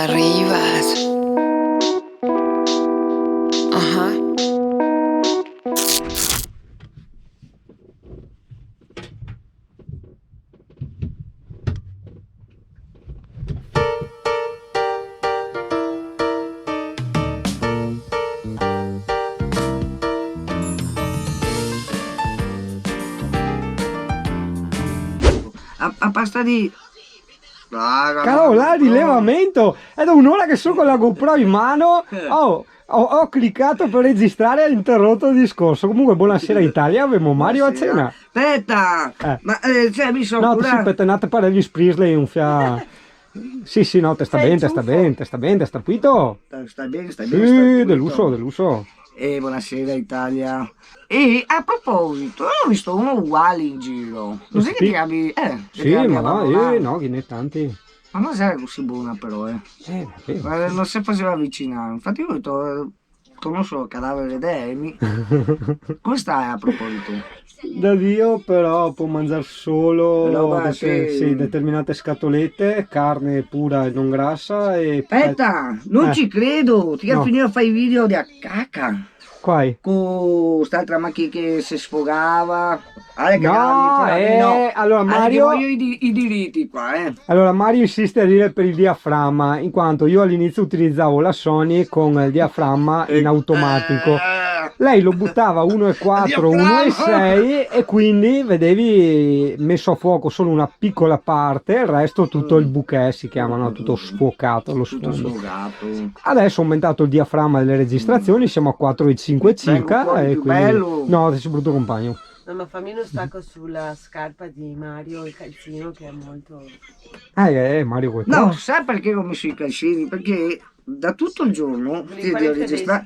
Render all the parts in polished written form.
arrivas. Ajá. A pasta di... Cavolo, là, rilevamento! È da un'ora che sono con la GoPro in mano. Ho cliccato per registrare e ho interrotto il discorso. Comunque, buonasera Italia, abbiamo Mario a cena. Aspetta! Ma cioè mi sono No, curato. sì, pettenate per gli Sprisley un fia... Sì, no, te sta bene, te sta bene, te sta bene, te sta pulito. Stai bene, Sì, pulito. deluso. Buonasera Italia. E a proposito, ho visto uno uguale in giro. Cos'è che ti chiami? Sì, ma no, che ne tanti. Ma non sei così buona però, non si faceva avvicinare. Infatti io ho detto, conosco il cadavere di Amy. Come stai a proposito? Da Dio però può mangiare solo determinate scatolette, carne pura e non grassa e... Aspetta, non ci credo, ti No. finire a fare i video di a cacca. Quai? Con quest'altra macchina che si sfogava. Allora Mario... voglio i diritti qua, Allora Mario insiste a dire per il diaframma, in quanto io all'inizio utilizzavo la Sony con il diaframma in automatico. Lei lo buttava 1,4, 1,6 e quindi vedevi messo a fuoco solo una piccola parte, il resto tutto il bouquet si chiama, no? Tutto sfocato lo sfondo. Adesso ho aumentato il diaframma delle registrazioni, siamo a 4,5 circa e quindi... bello. No, sei brutto compagno. No, ma fammi uno stacco sulla scarpa di Mario, il calzino che è molto... Mario qualcosa. No, sai perché ho messo i calcini? Perché da tutto il giorno ti devo registrare.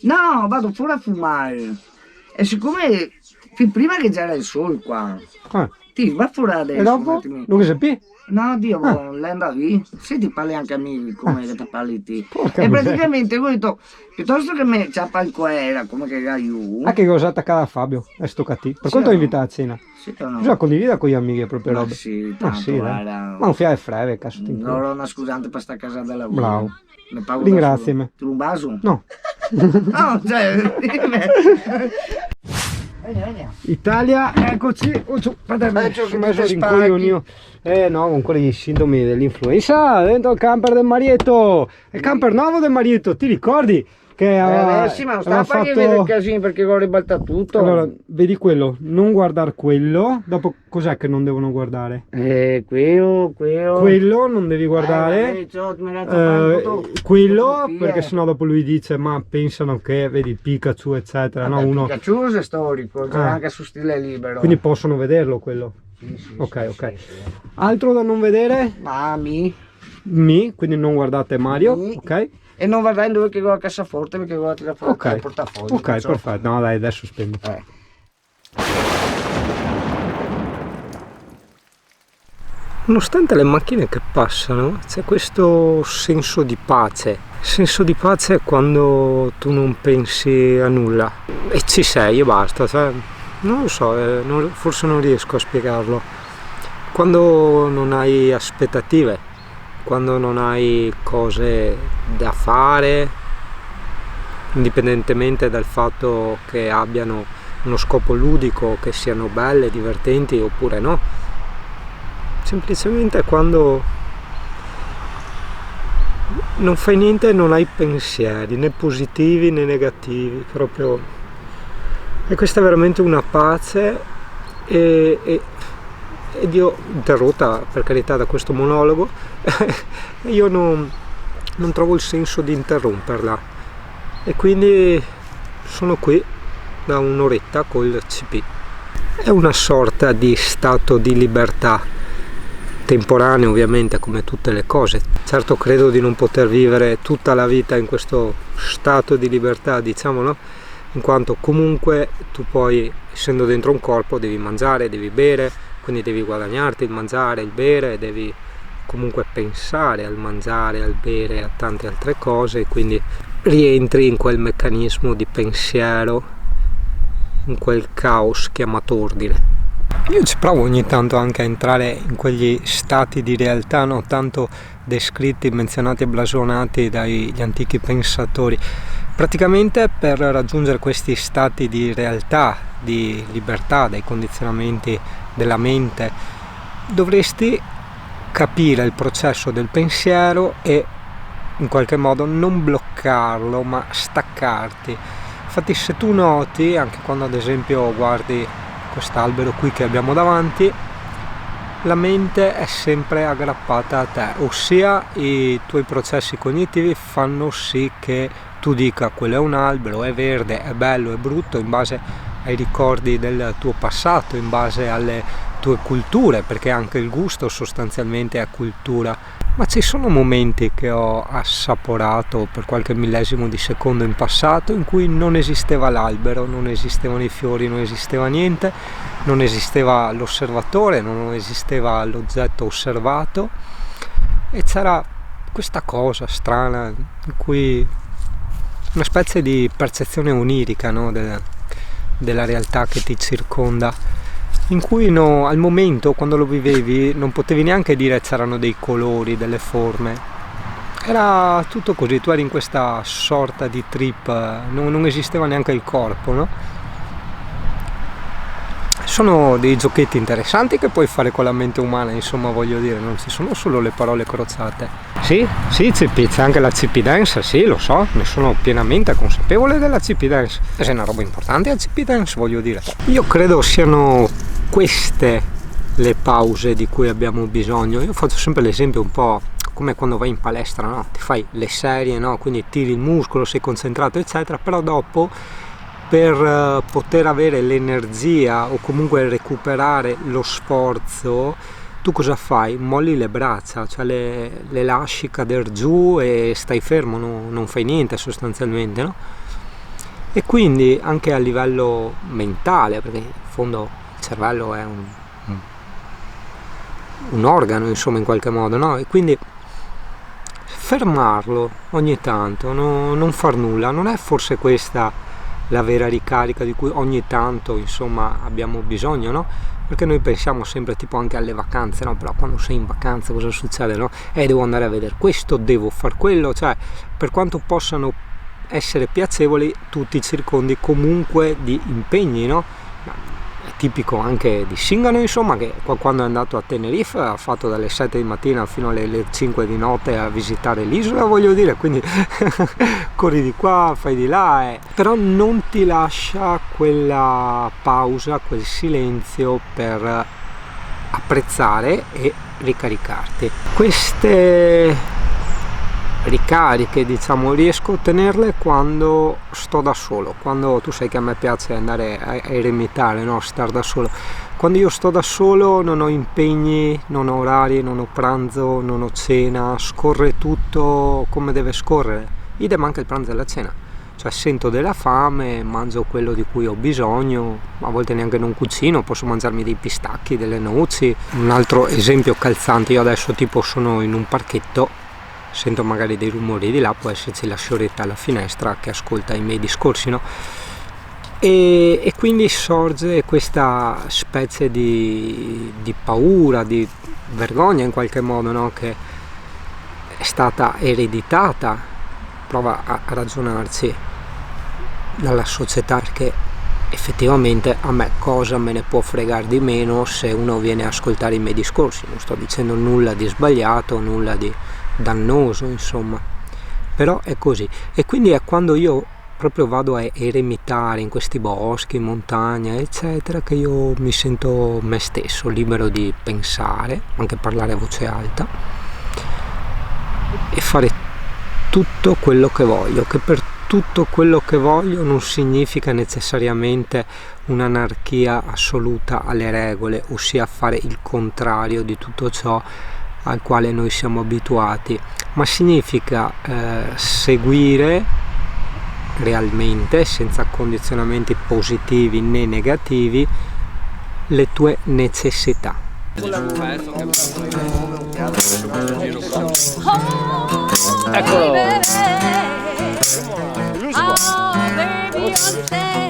No, vado fuori a fumare. E siccome fin prima che c'era il sole qua, ti va fuori adesso. E dopo? Non sapevi? No, Dio, lei andava lì. Se ti parli anche a me come che ti parli te. Porca E miseria. praticamente ho detto, piuttosto che me ciappa il coera come che era io. Che cosa attaccata a Fabio? È sto cattivo. Per quanto no? invita a cena? Sì o no? Bisogna condividere con gli amici proprio robe. Sì, Ma tanto, sì, dai. guarda. Ma un fiato è freve, cazzo ti Non ho una scusante per sta casa della lavoro. Bravo. Ne pago Ringraziami. Tu un baso? No. No, cioè, Italia, eccoci. Ho messo rincoglionio io. No, con quei sintomi dell'influenza dentro il camper del Marietto. Il camper nuovo del Marietto, ti ricordi? Che sì, ma non sta a fare vedere casino perché ho ribaltato tutto. Allora, vedi quello, non guardare quello. Dopo cos'è che non devono guardare? Quello non devi guardare. Quello, perché sennò dopo lui dice ma pensano che vedi Pikachu eccetera. No, uno... Pikachu è storico, anche su stile libero. Quindi possono vederlo quello. Sì, ok. Altro da non vedere? Quindi non guardate Mario, ok? E non guardare dove che ho la cassaforte perché ho la tirare fuori il portafoglio. Ok, perfetto. No dai, adesso spendo. Nonostante le macchine che passano, c'è questo senso di pace. Il senso di pace è quando tu non pensi a nulla e ci sei e basta. Cioè, non lo so, forse non riesco a spiegarlo. Quando non hai aspettative, quando non hai cose da fare, indipendentemente dal fatto che abbiano uno scopo ludico, che siano belle, divertenti oppure no, semplicemente quando non fai niente, non hai pensieri né positivi né negativi, proprio. E questa è veramente una pace ed io, interrotta per carità da questo monologo, io non trovo il senso di interromperla e quindi sono qui da un'oretta col CP. È una sorta di stato di libertà, temporaneo ovviamente come tutte le cose. Certo credo di non poter vivere tutta la vita in questo stato di libertà, diciamolo, in quanto comunque tu poi, essendo dentro un corpo, devi mangiare, devi bere, quindi devi guadagnarti il mangiare, il bere, devi comunque pensare al mangiare, al bere e a tante altre cose, quindi rientri in quel meccanismo di pensiero, in quel caos chiamato ordine. Io ci provo ogni tanto anche a entrare in quegli stati di realtà, no? Tanto descritti, menzionati e blasonati dagli antichi pensatori. Praticamente per raggiungere questi stati di realtà, di libertà dai condizionamenti della mente, dovresti capire il processo del pensiero e in qualche modo non bloccarlo, ma staccarti. Infatti, se tu noti, anche quando ad esempio guardi quest'albero qui che abbiamo davanti, la mente è sempre aggrappata a te, ossia i tuoi processi cognitivi fanno sì che tu dica quello è un albero, è verde, è bello, è brutto, in base ai ricordi del tuo passato, in base alle tue culture, perché anche il gusto sostanzialmente è cultura. Ma ci sono momenti che ho assaporato per qualche millesimo di secondo in passato in cui non esisteva l'albero, non esistevano i fiori, non esisteva niente, non esisteva l'osservatore, non esisteva l'oggetto osservato, e c'era questa cosa strana in cui una specie di percezione onirica, no, della realtà che ti circonda, in cui al momento, quando lo vivevi, non potevi neanche dire c'erano dei colori, delle forme, era tutto così, tu eri in questa sorta di trip, non esisteva neanche il corpo, no? Sono dei giochetti interessanti che puoi fare con la mente umana, insomma, voglio dire, non ci sono solo le parole crociate. Sì, CP, c'è anche la CP Dance, sì, lo so, ne sono pienamente consapevole della CP Dance. È una roba importante la CP Dance, voglio dire. Io credo siano queste le pause di cui abbiamo bisogno. Io faccio sempre l'esempio un po' come quando vai in palestra, no? Ti fai le serie, no? Quindi tiri il muscolo, sei concentrato, eccetera, però dopo, per poter avere l'energia o comunque recuperare lo sforzo, tu cosa fai? Molli le braccia, cioè le lasci cadere giù e stai fermo, non fai niente sostanzialmente, no? E quindi anche a livello mentale, perché in fondo il cervello è un organo, insomma, in qualche modo, no? E quindi fermarlo ogni tanto, non far nulla, non è forse questa la vera ricarica di cui ogni tanto, insomma, abbiamo bisogno, no? Perché noi pensiamo sempre tipo anche alle vacanze, no? Però quando sei in vacanza cosa succede, no? Devo andare a vedere questo, devo far quello, cioè per quanto possano essere piacevoli, tu ti circondi comunque di impegni, no? È tipico anche di Singano, insomma, che quando è andato a Tenerife ha fatto dalle 7 di mattina fino alle 5 di notte a visitare l'isola, voglio dire, quindi corri di qua, fai di là, però non ti lascia quella pausa, quel silenzio per apprezzare e ricaricarti. Queste ricariche, diciamo, riesco a ottenerle quando sto da solo, quando tu sai che a me piace andare a eremitare, no? Star da solo. Quando io sto da solo non ho impegni, non ho orari, non ho pranzo, non ho cena, scorre tutto come deve scorrere. Idem anche il pranzo e la cena, cioè sento della fame, mangio quello di cui ho bisogno, a volte neanche non cucino, posso mangiarmi dei pistacchi, delle noci. Un altro esempio calzante, io adesso tipo sono in un parchetto, sento magari dei rumori di là, può esserci la fioretta alla finestra che ascolta i miei discorsi, no? E quindi sorge questa specie di paura, di vergogna in qualche modo, no? Che è stata ereditata, prova a ragionarci, dalla società, perché effettivamente a me cosa me ne può fregare di meno se uno viene a ascoltare i miei discorsi, non sto dicendo nulla di sbagliato, nulla di dannoso, insomma, però è così. E quindi è quando io proprio vado a eremitare in questi boschi, in montagna, eccetera, che io mi sento me stesso, libero di pensare, anche parlare a voce alta e fare tutto quello che voglio, che per tutto quello che voglio non significa necessariamente un'anarchia assoluta alle regole, ossia fare il contrario di tutto ciò al quale noi siamo abituati, ma significa seguire realmente, senza condizionamenti positivi né negativi, le tue necessità. Eccolo! Oh, baby, understand.